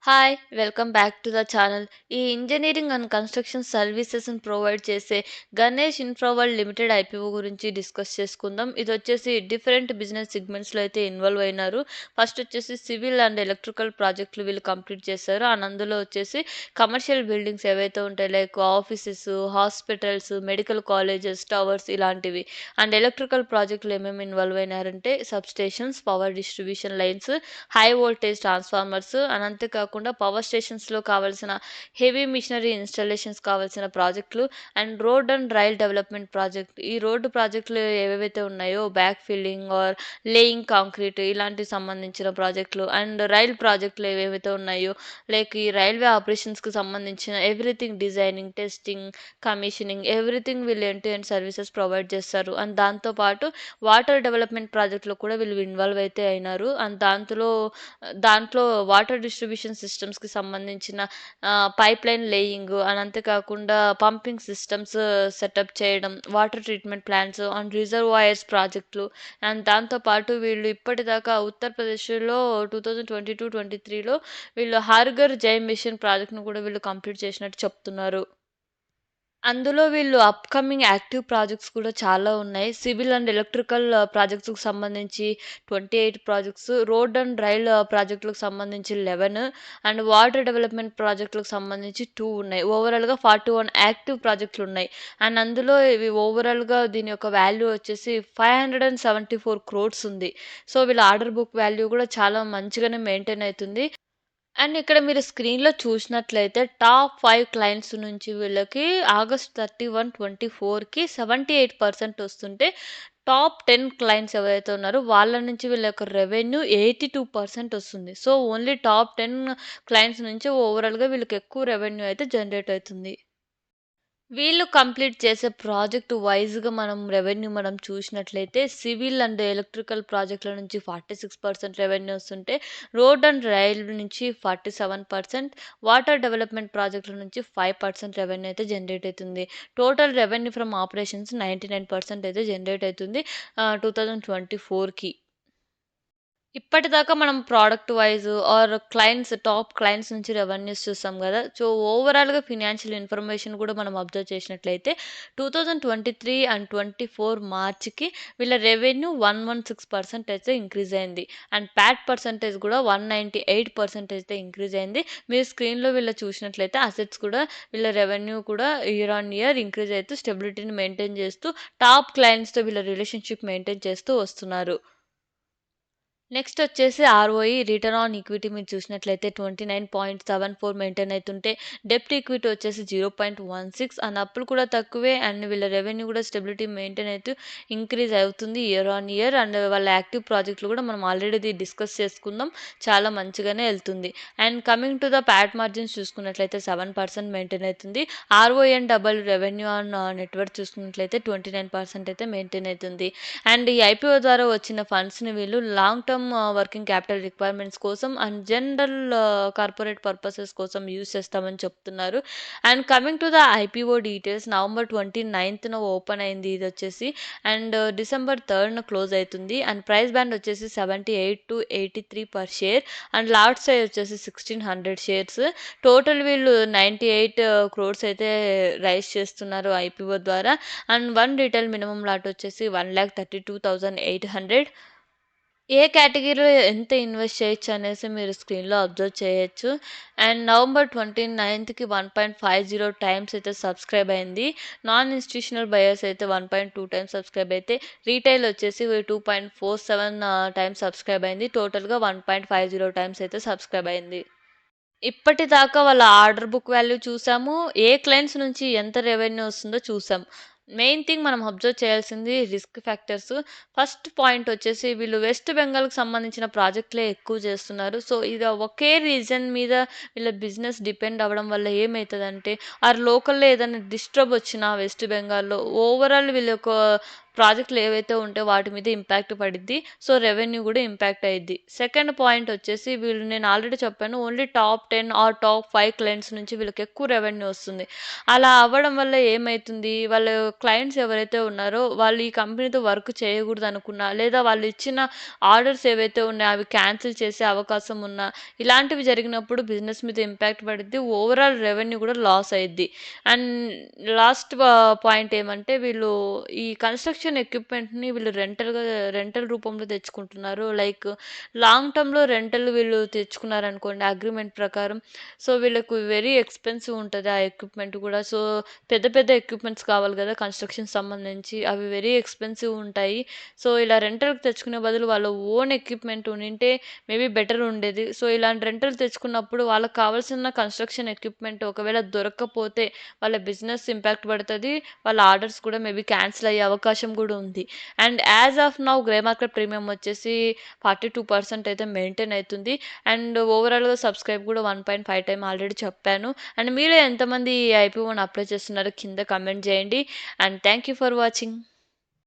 Hi! Welcome back to the channel. ఈ engineering and construction సర్వీసెస్‌ని provide చేసే Ganesh infra world limited IPO గురించి discuss చేసుకుందాం. ఇదొచ్చేసి different business సెగ్మెంట్స్‌లో అయితే involve అయినారు. ఫస్ట్ వచ్చేసి సివిల్ అండ్ ఎలక్ట్రికల్ ప్రాజెక్టులు వీళ్ళు కంప్లీట్ చేశారు. అండ్ అందులో వచ్చేసి కమర్షియల్ బిల్డింగ్స్ ఏవైతే ఉంటాయో like offices, hospitals, medical colleges, towers ఇలాంటివి. అండ్ ఎలక్ట్రికల్ ప్రాజెక్టులు ఏమేమి ఇన్వాల్వ్ అయినారంటే substations, power distribution lines, high voltage transformers and అంతేకాకుండా పవర్ స్టేషన్స్‌లో కావాల్సిన హెవీ మిషనరీ ఇన్‌స్టాలేషన్స్ కావాల్సిన ప్రాజెక్టులు and road and rail development project. ఈ రోడ్డు ప్రాజెక్టులు ఏవేవైతే ఉన్నాయో back filling or laying concrete ఇలాంటివి సంబంధించిన ప్రాజెక్టులు అండ్ రైల్ ప్రాజెక్టులు ఏవేవైతే ఉన్నాయో లైక్ ఈ రైల్వే ఆపరేషన్స్‌కి సంబంధించిన everything designing, testing, commissioning everything వీళ్ళు end to end services provide చేస్తారు. అండ్ దాంతో పాటు వాటర్ డెవలప్‌మెంట్ ప్రాజెక్ట్‌లో కూడా వీళ్ళు ఇన్వాల్వ్ అయితే అయినారు. అండ్ దాంట్లో వాటర్ డిస్ట్రిబ్యూషన్ సిస్టమ్స్‌కి సంబంధించిన పైప్‌లైన్ లేయింగ్ అండ్ అంతేకాకుండా పంపింగ్ సిస్టమ్స్ సెటప్ చేయడం, water treatment plants and reservoirs ప్రాజెక్టులు అండ్ దాంతో పాటు వీళ్ళు ఇప్పటిదాకా ఉత్తరప్రదేశ్‌లో 2022-23లో వీళ్ళు 'హర్ ఘర్ జల్ మిషన్' ప్రాజెక్ట్‌ని కూడా వీళ్ళు కంప్లీట్ చేసినట్టు చెప్తున్నారు. అందులో వీళ్ళు అప్‌కమింగ్ యాక్టివ్ ప్రాజెక్ట్స్ కూడా చాలా ఉన్నాయి. సివిల్ అండ్ ఎలక్ట్రికల్ ప్రాజెక్ట్స్‌కి సంబంధించి 28 ప్రాజెక్ట్స్, రోడ్ అండ్ రైల్ ప్రాజెక్టులకు సంబంధించి 11 అండ్ వాటర్ డెవలప్‌మెంట్ ప్రాజెక్టులకు సంబంధించి 2 ఉన్నాయి. ఓవరాల్‌గా 41 యాక్టివ్ ప్రాజెక్టులున్నాయి. అండ్ అందులో ఇవి ఓవరాల్‌గా దీని యొక్క వాల్యూ వచ్చేసి 574 క్రోర్స్ ఉంది. సో, వీళ్ళ ఆర్డర్ బుక్ వాల్యూ కూడా చాలా మంచిగానే మెయింటైన్ అయితుంది. అండ్ ఇక్కడ మీరు స్క్రీన్‌లో చూసినట్లయితే టాప్ 5 క్లయింట్స్ నుంచి వీళ్ళకి ఆగస్ట్ 31, 24కి 78% వస్తుంటే, టాప్ 10 క్లయింట్స్ ఎవరైతే ఉన్నారో వాళ్ళ నుంచి వీళ్ళ యొక్క రెవెన్యూ 82% వస్తుంది. సో, ఓన్లీ టాప్ 10 క్లయింట్స్ నుంచి ఓవరాల్‌గా వీళ్ళకి ఎక్కువ రెవెన్యూ అయితే జనరేట్ అయితుంది. వీళ్ళు కంప్లీట్ చేసే ప్రాజెక్ట్ వైస్‌గా మనం చూసినట్లయితే సివిల్ అండ్ ఎలక్ట్రికల్ ప్రాజెక్ట్‌ల నుంచి 46% రెవెన్యూ వస్తుంటే, రోడ్ అండ్ రైల్ నుంచి 47%, వాటర్ డెవలప్‌మెంట్ ప్రాజెక్ట్‌ల నుంచి 5% రెవెన్యూ అయితే జనరేట్ అయితుంది. టోటల్ రెవెన్యూ ఫ్రమ్ ఆపరేషన్స్ 99% అయితే జనరేట్ అయితుంది 2024కి. ఇప్పటిదాకా మనం product wise or top clients నుంచి రెవెన్యూస్ చూసాం గదా! సో, ఓవరాల్‌గా ఫినాన్షియల్ ఇన్ఫర్మేషన్ కూడా మనం అబ్జర్వ్ చేసినట్లయితే 2023 అండ్ 24 మార్చ్‌కి వీళ్ళ రెవెన్యూ 116% అయితే ఇంక్రీజ్ అయింది. అండ్ పాట్ పర్సెంటేజ్ కూడా 198% అయితే ఇంక్రీజ్ అయింది. మీరు స్క్రీన్‌లో చూసినట్లయితే అసెట్స్ కూడా వీళ్ళ రెవెన్యూ కూడా ఇయర్ ఆన్ ఇయర్ ఇంక్రీజ్ అయితూ స్టెబిలిటీని మెయింటైన్ చేస్తూ టాప్ క్లయింట్స్‌తో వీళ్ళ రిలేషన్‌షిప్ మెయింటైన్ చేస్తూ వస్తున్నారు. నెక్స్ట్ వచ్చేసి ఆర్ఓఈ రిటర్న్ ఆన్ ఈక్విటీ మీరు చూసినట్లయితే 29.74 మెయింటైన్ అయితుంటే, డెబ్ట్ ఈక్విటీ వచ్చేసి 0.16 అండ్ అప్పులు కూడా తక్కువే అండ్ వీళ్ళ రెవెన్యూ కూడా స్టెబిలిటీ మెయింటైన్ అయితూ ఇంక్రీజ్ అవుతుంది ఇయర్ ఆన్ ఇయర్ అండ్ వాళ్ళ యాక్టివ్ ప్రాజెక్టులు కూడా మనం ఆల్రెడీ డిస్కస్ చేసుకుందాం. చాలా మంచిగానే ఎళ్తుంది. And coming to the PAT margins చూసుకున్నట్లయితే 7% మెయింటైన్ అయితుంది. ROE and double revenue on net worth చూసుకున్నట్లయితే 29% అయితే మెయింటైన్ అయితుంది. అండ్ ఈ ఐపీఓ ద్వారా వచ్చిన ఫండ్స్‌ని వీళ్ళు long term working capital requirements కోసం అండ్ జనరల్ కార్పొరేట్ పర్పసెస్ కోసం యూజ్ చేస్తామని చెప్తున్నారు. And coming to the IPO details November 29న ఓపెన్ అయింది ఇదొచ్చేసి. అండ్ డిసెంబర్ 3న క్లోజ్ అయితుంది. అండ్ ప్రైస్ బ్యాండ్ వచ్చేసి 78-83 per share and lot size వచ్చేసి 1600 షేర్స్. టోటల్ వీళ్ళు 98 క్రోర్స్ అయితే రైజ్ చేస్తున్నారు ఐపీఓ ద్వారా. And one retail minimum lot వచ్చేసి 1,32,800. ఏ కేటగిరీలో ఎంత ఇన్వెస్ట్ చేయొచ్చు అనేసి మీరు స్క్రీన్‌లో అబ్జర్వ్ చేయొచ్చు. అండ్ నవంబర్ 29కి 1.50 టైమ్స్ అయితే సబ్స్క్రైబ్ అయింది. నాన్ ఇన్‌స్టిట్యూషనల్ బయర్స్ అయితే 1.2 టైమ్స్ సబ్స్క్రైబ్ అయితే, రీటైల్ వచ్చేసి 2.47 టైమ్స్ సబ్స్క్రైబ్ అయింది. టోటల్‌గా 1.50 టైమ్స్ అయితే సబ్స్క్రైబ్ అయింది. ఇప్పటిదాకా వాళ్ళ ఆర్డర్ బుక్ వాల్యూ చూసాము. ఏ క్లయింట్స్ నుంచి ఎంత రెవెన్యూ వస్తుందో చూసాం. మెయిన్ థింగ్ మనం అబ్జర్వ్ చేయాల్సింది రిస్క్ ఫ్యాక్టర్స్. ఫస్ట్ పాయింట్ వచ్చేసి వీళ్ళు వెస్ట్ బెంగాల్‌కి సంబంధించిన ప్రాజెక్ట్‌లే ఎక్కువ చేస్తున్నారు. సో, ఇది ఒకే రీజన్ మీద వీళ్ళ బిజినెస్ డిపెండ్ అవ్వడం వల్ల ఏమైతదంటే, లోకల్‌లో ఏదైనా డిస్టర్బ్ వచ్చినా వెస్ట్ బెంగాల్‌లో ఓవరాల్ వీళ్ళ యొక్క ప్రాజెక్టులు ఏవైతే ఉంటాయో వాటి మీద ఇంపాక్ట్ పడిద్ది. సో, రెవెన్యూ గూడా ఇంపాక్ట్ అయ్యిద్ది. సెకండ్ పాయింట్ వచ్చేసి వీళ్ళు నేను ఆల్రెడీ చెప్పాను. Only top 10 or top 5 clients నుంచి వీళ్ళకి ఎక్కువ రెవెన్యూ వస్తుంది. అలా అవ్వడం వల్ల ఏమైతుంది? వాళ్ళ క్లయింట్స్ ఎవరైతే ఉన్నారో వాళ్ళు ఈ కంపెనీతో వర్క్ చేయకూడదనుకున్నా, లేదా వాళ్ళు ఇచ్చిన ఆర్డర్స్ ఏవైతే ఉన్నాయో అవి క్యాన్సిల్ చేసే అవకాశం ఉన్నా, ఇలాంటివి జరిగినప్పుడు బిజినెస్ మీద ఇంపాక్ట్ పడిద్ది. ఓవరాల్ రెవెన్యూ కూడా లాస్ అయ్యిద్ది. అండ్ లాస్ట్ పాయింట్ ఏమంటే వీళ్ళు ఈ కన్‌స్ట్రక్షన్ ఎక్విప్‌మెంట్‌ని వీళ్ళు రెంటల్ రూపంలో తెచ్చుకుంటున్నారు. లైక్ లాంగ్ టర్మ్‌లో రెంటల్ వీళ్ళు తెచ్చుకున్నారనుకోండి అగ్రీమెంట్ ప్రకారం. సో, వీళ్ళకు వెరీ ఎక్స్‌పెన్సివ్ ఉంటది ఆ ఎక్విప్‌మెంట్ కూడా. సో, పెద్ద పెద్ద ఎక్విప్‌మెంట్స్ కావాలి గదా! కన్‌స్ట్రక్షన్‌కి సంబంధించి. అవి వెరీ ఎక్స్‌పెన్సివ్ ఉంటాయి. సో, ఇలా రెంటల్‌కి తెచ్చుకునే బదులు వాళ్ళ ఓన్ ఎక్విప్‌మెంట్ ఉండింటే మేబీ బెటర్ ఉండేది. సో, ఇలాంటి రెంటల్ తెచ్చుకున్నప్పుడు వాళ్ళకి కావాల్సిన కన్‌స్ట్రక్షన్ ఎక్విప్‌మెంట్ ఒకవేళ దొరక్కపోతే వాళ్ళ బిజినెస్ ఇంపాక్ట్ పడతది. వాళ్ళ ఆర్డర్స్ కూడా మేబీ క్యాన్సిల్ అయ్యే అవకాశం గూడా ఉంది. And as of now grey market premium వచ్చేసి 42% అయితే మెయింటైన్ అయితుంది. అండ్ ఓవరాల్‌గా సబ్‌స్క్రైబ్ కూడా 1.5 టైమ్ ఆల్రెడీ చెప్పాను. అండ్ మీలో ఎంతమంది ఈ ఐపీఓని అప్లై చేస్తున్నారో కింద కామెంట్ జేయండి. And thank you for watching.